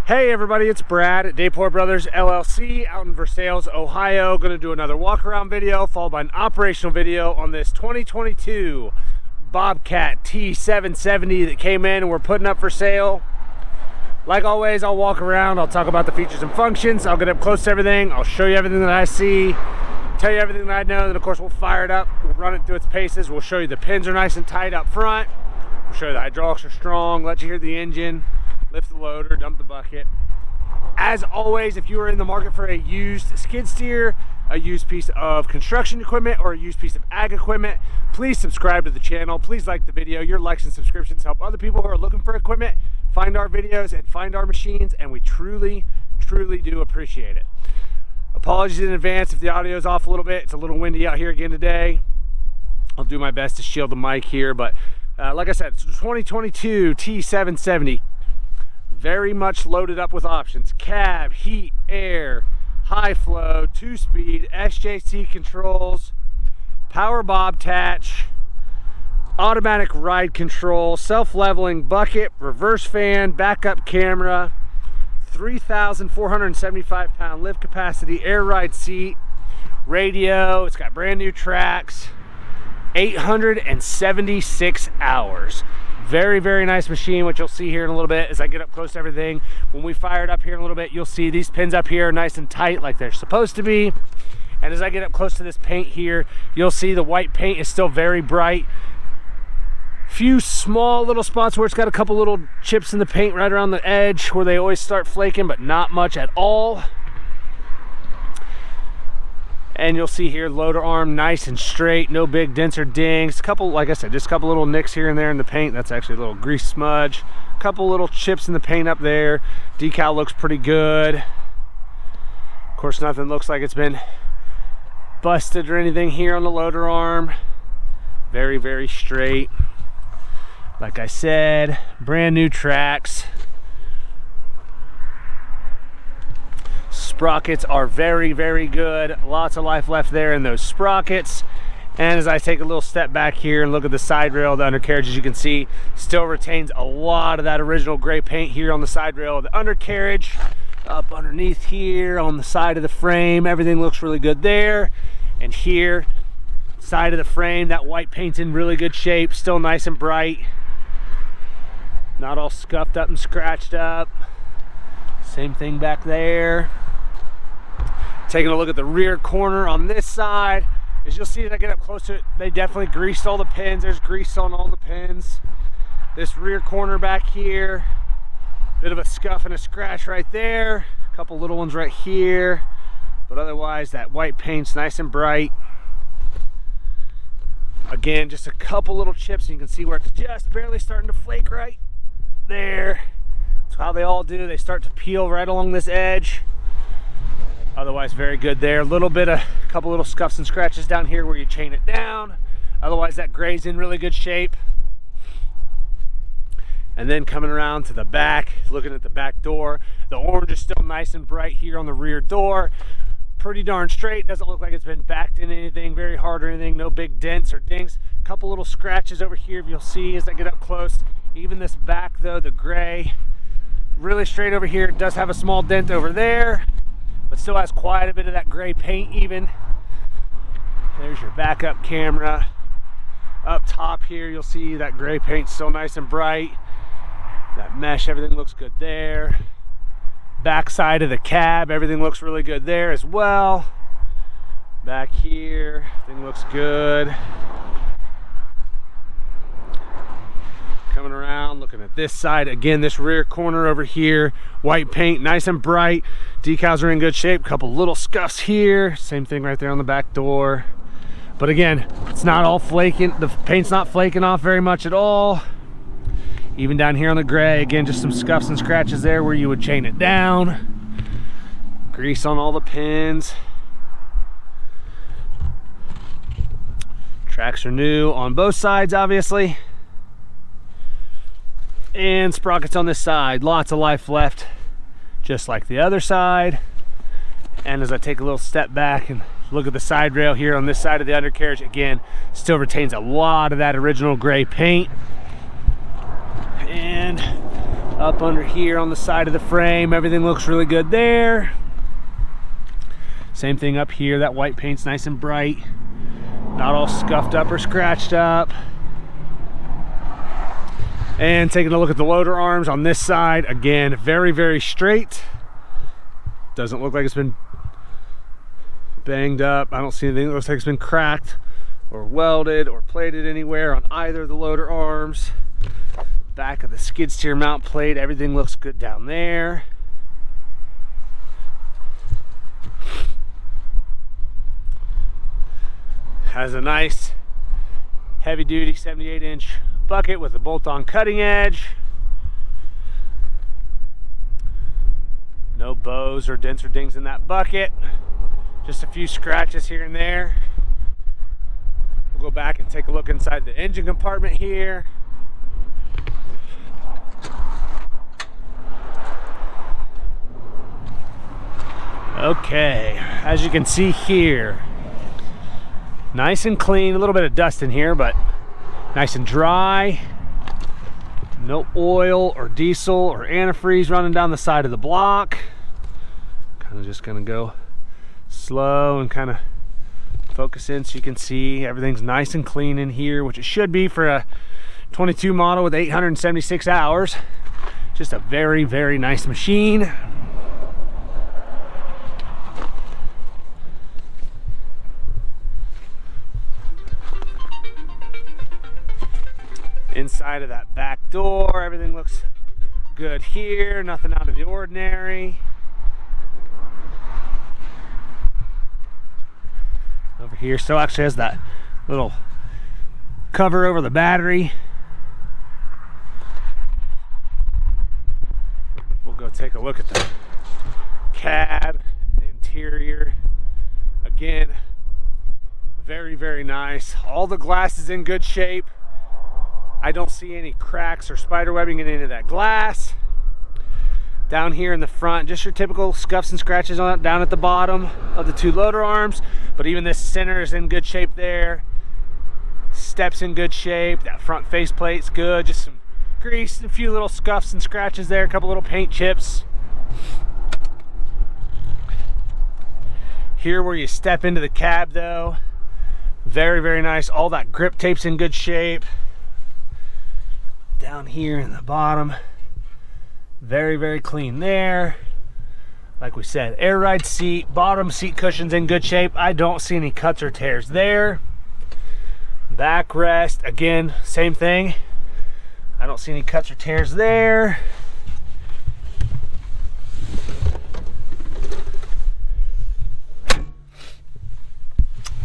Hey everybody, it's Brad at Dayport Brothers LLC out in Versailles, Ohio. Going to do another walk around video followed by an operational video on this 2022 Bobcat T770 that came in and we're putting up for sale. Like always, I'll walk around, I'll talk about the features and functions, I'll get up close to everything, I'll show you everything that I see, tell you everything that I know, and then of course we'll fire it up, we'll run it through its paces, we'll show you the pins are nice and tight up front, we'll show you the hydraulics are strong, let you hear the engine, lift the loader, dump the bucket. As always, if you are in the market for a used skid steer, a used piece of construction equipment, or a used piece of ag equipment, please subscribe to the channel. Please like the video. Your likes and subscriptions help other people who are looking for equipment find our videos and find our machines, and we truly do appreciate it. Apologies in advance if the audio is off a little bit. It's a little windy out here again today. I'll do my best to shield the mic here, but like I said, it's a 2022 T770. Very much loaded up with options: cab, heat, air, high flow, 2-speed, SJC controls, power Bobtach, automatic ride control, self-leveling bucket, reverse fan, backup camera, 3,475 pound lift capacity, air ride seat, radio. It's got brand new tracks, 876 hours. Very nice machine, which you'll see here in a little bit as I get up close to everything. When we fire it up here in a little bit, you'll see these pins up here are nice and tight like they're supposed to be. And as I get up close to this paint here, you'll see the white paint is still very bright. Few small little spots where it's got a couple little chips in the paint right around the edge where they always start flaking, but not much at all. And you'll see here, loader arm nice and straight, no big dents or dings. A couple, like I said, just a couple little nicks here and there in the paint. That's actually a little grease smudge. A couple little chips in the paint up there. Decal looks pretty good. Of course, nothing looks like it's been busted or anything here on the loader arm. Very straight. Like I said, brand new tracks. Sprockets are very good. Lots of life left there in those sprockets. And as I take a little step back here and look at the side rail, the undercarriage, as you can see, still retains a lot of that original gray paint here on the side rail of the undercarriage. Up underneath here on the side of the frame, everything looks really good there. And here, side of the frame, that white paint's in really good shape, still nice and bright. Not all scuffed up and scratched up. Same thing back there. Taking a look at the rear corner on this side, as you'll see as I get up close to it, they definitely greased all the pins. There's grease on all the pins. This rear corner back here, bit of a scuff and a scratch right there. A couple little ones right here, but otherwise that white paint's nice and bright. Again, just a couple little chips, and you can see where it's just barely starting to flake right there. That's how they all do. They start to peel right along this edge. Otherwise, very good there. A couple little scuffs and scratches down here where you chain it down. Otherwise, that gray's in really good shape. And then coming around to the back, looking at the back door, the orange is still nice and bright here on the rear door. Pretty darn straight. Doesn't look like it's been backed in anything very hard or anything. No big dents or dings. A couple little scratches over here, if you'll see as I get up close. Even this back though, the gray, really straight over here. It does have a small dent over there, but still has quite a bit of that gray paint even. There's your backup camera. Up top here, you'll see that gray paint still nice and bright. That mesh, everything looks good there. Back side of the cab, everything looks really good there as well. Back here, everything looks good. Coming around, looking at this side again, this rear corner over here, white paint, nice and bright. Decals are in good shape. Couple little scuffs here. Same thing right there on the back door. But again, it's not all flaking. The paint's not flaking off very much at all. Even down here on the gray, again, just some scuffs and scratches there where you would chain it down. Grease on all the pins. Tracks are new on both sides, obviously. And sprockets on this side, lots of life left, just like the other side. And as I take a little step back and look at the side rail here on this side of the undercarriage, again, still retains a lot of that original gray paint. And Up under here on the side of the frame, everything looks really good there. Same thing up here, that white paint's nice and bright. Not all scuffed up or scratched up. And taking a look at the loader arms on this side, again, very, very straight. Doesn't look like it's been banged up. I don't see anything that looks like it's been cracked or welded or plated anywhere on either of the loader arms. Back of the skid steer mount plate, everything looks good down there. Has a nice heavy duty 78-inch bucket with a bolt-on cutting edge. No bows or dents or dings in that bucket. Just a few scratches here and there. We'll go back and take a look inside the engine compartment here. Okay, as you can see here, nice and clean, a little bit of dust in here, but nice and dry. No oil or diesel or antifreeze running down the side of the block. Kind of just gonna go slow and kind of focus in so you can see everything's nice and clean in here, which it should be for a 22 model with 876 hours. Just a very, very nice machine. Inside of that back door, everything looks good here, nothing out of the ordinary. Over here still actually has that little cover over the battery. We'll go take a look at the cab, the interior. Again, very, very nice. All the glass is in good shape. I don't see any cracks or spider webbing in any of that glass. Down here in the front, just your typical scuffs and scratches on it down at the bottom of the two loader arms, but even this center is in good shape there. Steps in good shape. That front faceplate's good. Just some grease, a few little scuffs and scratches there, a couple little paint chips. Here where you step into the cab though, very, very nice. All that grip tape's in good shape. Down here in the bottom, very, very clean there. Like we said, air ride seat, bottom seat cushions in good shape. I don't see any cuts or tears there. Backrest, again, same thing. I don't see any cuts or tears there.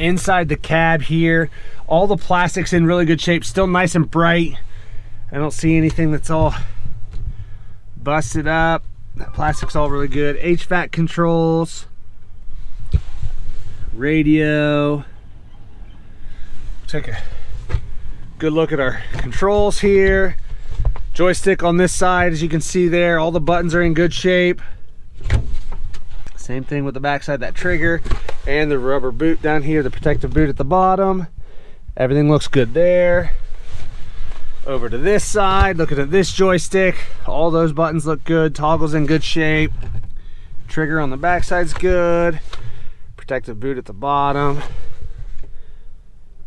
Inside the cab here, all the plastic's in really good shape, still nice and bright. I don't see anything that's all busted up. That plastic's all really good. HVAC controls, radio. Take a good look at our controls here. Joystick on this side, as you can see there, all the buttons are in good shape. Same thing with the back side, that trigger and the rubber boot down here, the protective boot at the bottom. Everything looks good there. Over to this side, looking at this joystick, all those buttons look good. Toggle's in good shape. Trigger on the back side's good. Protective boot at the bottom.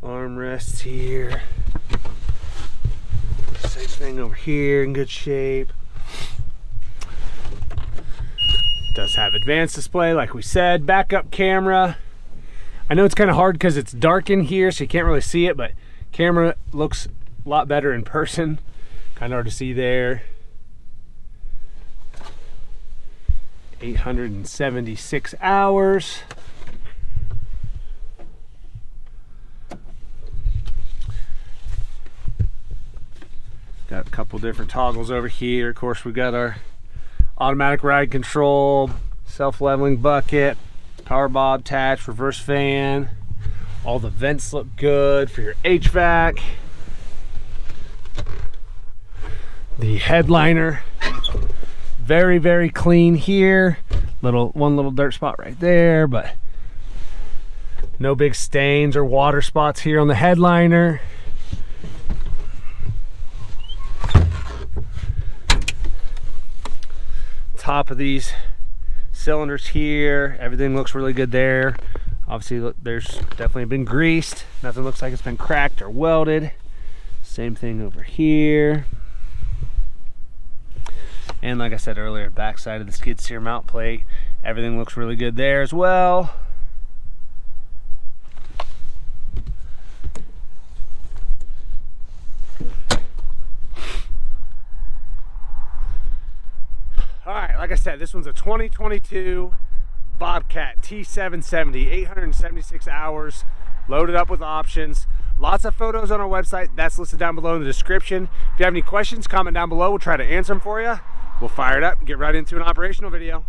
Armrests here. Same thing over here, in good shape. Does have advanced display, like we said. Backup camera. I know it's kind of hard because it's dark in here, so you can't really see it, but camera looks a lot better in person. Kind of hard to see there. 876 hours. Got a couple different toggles over here. Of course, we got our automatic ride control, self-leveling bucket, power Bobtach, reverse fan. All the vents look good for your HVAC. The headliner, very, very clean here. One little dirt spot right there, but no big stains or water spots here on the headliner. top of these cylinders here. Everything looks really good there. Obviously, look, there's definitely been greased. Nothing looks like it's been cracked or welded. Same thing over here. And like I said earlier, back side of the skid steer mount plate, everything looks really good there as well. All right, like I said, this one's a 2022 Bobcat T770, 876 hours, loaded up with options. Lots of photos on our website. That's listed down below in the description. If you have any questions, comment down below. We'll try to answer them for you. We'll fire it up and get right into an operational video.